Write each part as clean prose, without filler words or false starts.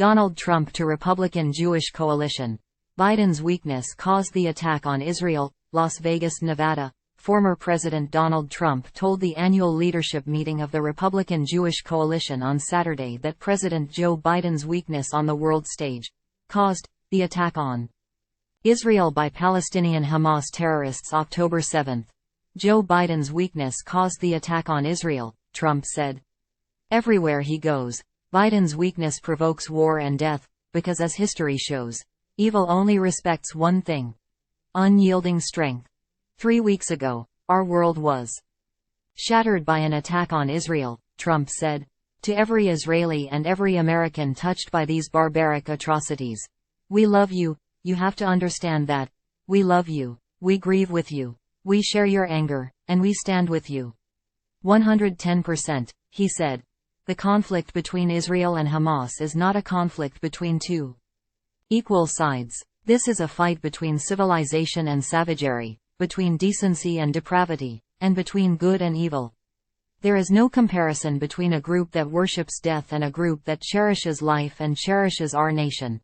Donald Trump to Republican Jewish coalition. Biden's weakness caused the attack on Israel. Las Vegas, Nevada. Former President Donald Trump told the annual leadership meeting of the Republican Jewish coalition on Saturday that President Joe Biden's weakness on the world stage caused the attack on Israel by Palestinian Hamas terrorists October 7. Joe Biden's weakness caused the attack on Israel, Trump said. Everywhere he goes, Biden's weakness provokes war and death, because as history shows, evil only respects one thing: unyielding strength. 3 weeks ago, our world was shattered by an attack on Israel, Trump said. To every Israeli and every American touched by these barbaric atrocities, we love you. You have to understand that. We love you. We grieve with you. We share your anger, and we stand with you. 110%, he said. The conflict between Israel and Hamas is not a conflict between two equal sides. This is a fight between civilization and savagery, between decency and depravity, and between good and evil. There is no comparison between a group that worships death and a group that cherishes life and cherishes our nation.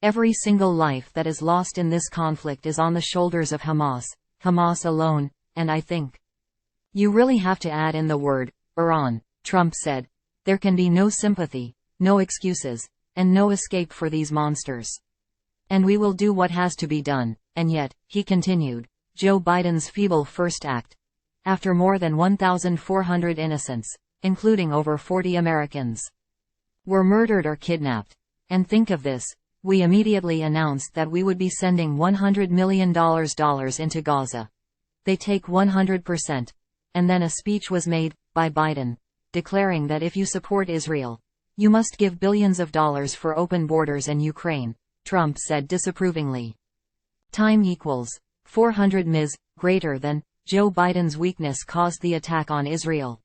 Every single life that is lost in this conflict is on the shoulders of Hamas alone, and I think you really have to add in the word Iran, Trump said. There can be no sympathy, no excuses, and no escape for these monsters. And we will do what has to be done. And yet, he continued, Joe Biden's feeble first act, after more than 1,400 innocents, including over 40 Americans, were murdered or kidnapped. And think of this, we immediately announced that we would be sending $100 million into Gaza. They take 100%. And then a speech was made, by Biden, declaring that if you support Israel, you must give billions of dollars for open borders and Ukraine, Trump said disapprovingly. Time equals 400 ms. Greater than Joe Biden's weakness caused the attack on Israel.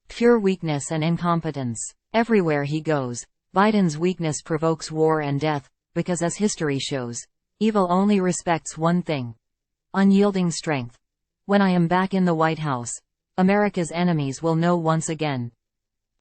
Pure weakness and incompetence. Everywhere he goes, Biden's weakness provokes war and death, because as history shows, evil only respects one thing: unyielding strength. When I am back in the White House, America's enemies will know once again.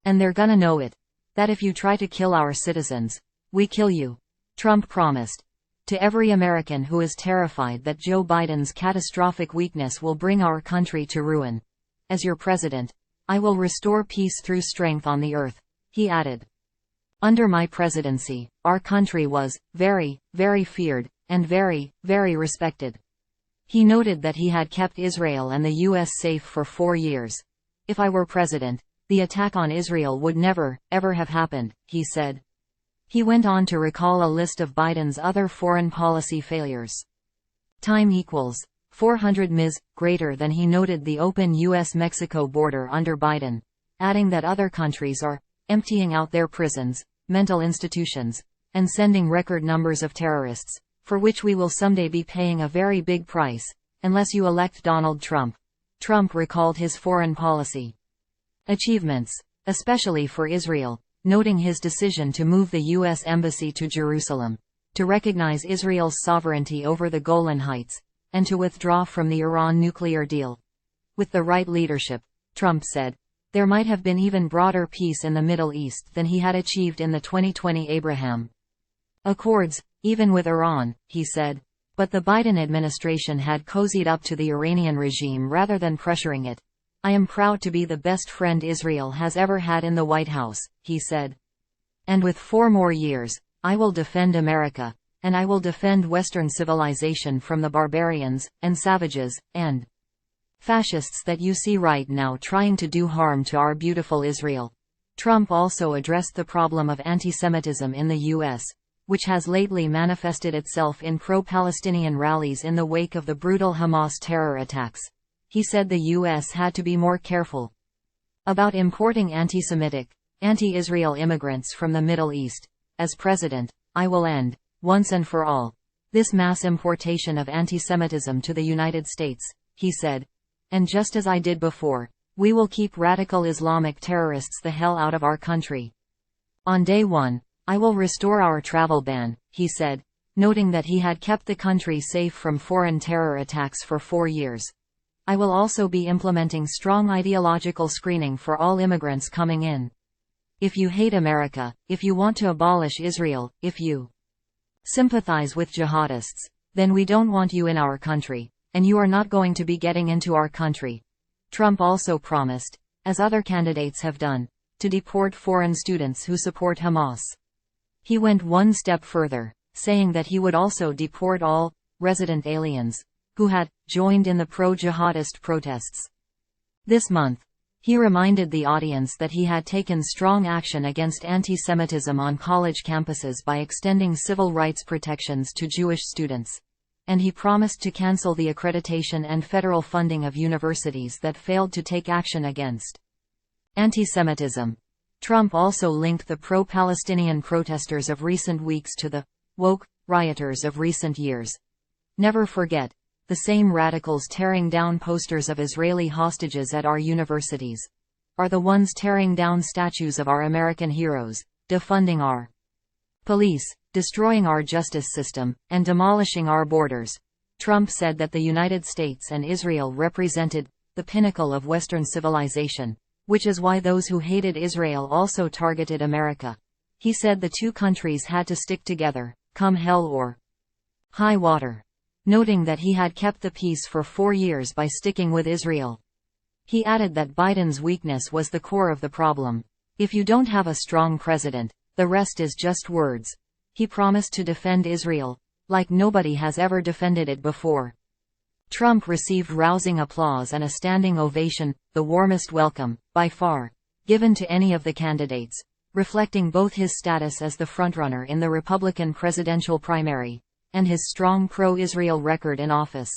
And they're gonna know it. That if you try to kill our citizens, we kill you. Trump promised. To every American who is terrified that Joe Biden's catastrophic weakness will bring our country to ruin. As your president, I will restore peace through strength on the earth, he added. Under my presidency, our country was very, very feared, and very, very respected. He noted that he had kept Israel and the U.S. safe for 4 years. If I were president, the attack on Israel would never, ever have happened, he said. He went on to recall a list of Biden's other foreign policy failures. Time equals 400 ms. Greater than. He noted the open U.S.-Mexico border under Biden, adding that other countries are emptying out their prisons, mental institutions, and sending record numbers of terrorists, for which we will someday be paying a very big price, unless you elect Donald Trump. Trump recalled his foreign policy achievements, especially for Israel, noting his decision to move the U.S. Embassy to Jerusalem, to recognize Israel's sovereignty over the Golan Heights, and to withdraw from the Iran nuclear deal. With the right leadership, Trump said, there might have been even broader peace in the Middle East than he had achieved in the 2020 Abraham Accords, even with Iran, he said. But the Biden administration had cozied up to the Iranian regime rather than pressuring it. I am proud to be the best friend Israel has ever had in the White House, he said. And with 4 more years, I will defend America, and I will defend Western civilization from the barbarians, and savages, and fascists that you see right now trying to do harm to our beautiful Israel. Trump also addressed the problem of anti-Semitism in the U.S., which has lately manifested itself in pro-Palestinian rallies in the wake of the brutal Hamas terror attacks. He said the U.S. had to be more careful about importing anti-Semitic, anti-Israel immigrants from the Middle East. As president, I will end, once and for all, this mass importation of anti-Semitism to the United States, he said. And just as I did before, we will keep radical Islamic terrorists the hell out of our country. On day 1, I will restore our travel ban, he said, noting that he had kept the country safe from foreign terror attacks for 4 years. I will also be implementing strong ideological screening for all immigrants coming in. If you hate America, if you want to abolish Israel, if you sympathize with jihadists, then we don't want you in our country, and you are not going to be getting into our country. Trump also promised, as other candidates have done, to deport foreign students who support Hamas. He went one step further, saying that he would also deport all resident aliens who had joined in the pro-jihadist protests. This month, he reminded the audience that he had taken strong action against anti-Semitism on college campuses by extending civil rights protections to Jewish students. And he promised to cancel the accreditation and federal funding of universities that failed to take action against anti-Semitism. Trump also linked the pro-Palestinian protesters of recent weeks to the woke rioters of recent years. Never forget, the same radicals tearing down posters of Israeli hostages at our universities are the ones tearing down statues of our American heroes, defunding our police, destroying our justice system, and demolishing our borders. Trump said that the United States and Israel represented the pinnacle of Western civilization, which is why those who hated Israel also targeted America. He said the two countries had to stick together, come hell or high water, noting that he had kept the peace for 4 years by sticking with Israel. He added that Biden's weakness was the core of the problem. If you don't have a strong president, the rest is just words. He promised to defend Israel, like nobody has ever defended it before. Trump received rousing applause and a standing ovation, the warmest welcome, by far, given to any of the candidates, reflecting both his status as the frontrunner in the Republican presidential primary and his strong pro-Israel record in office.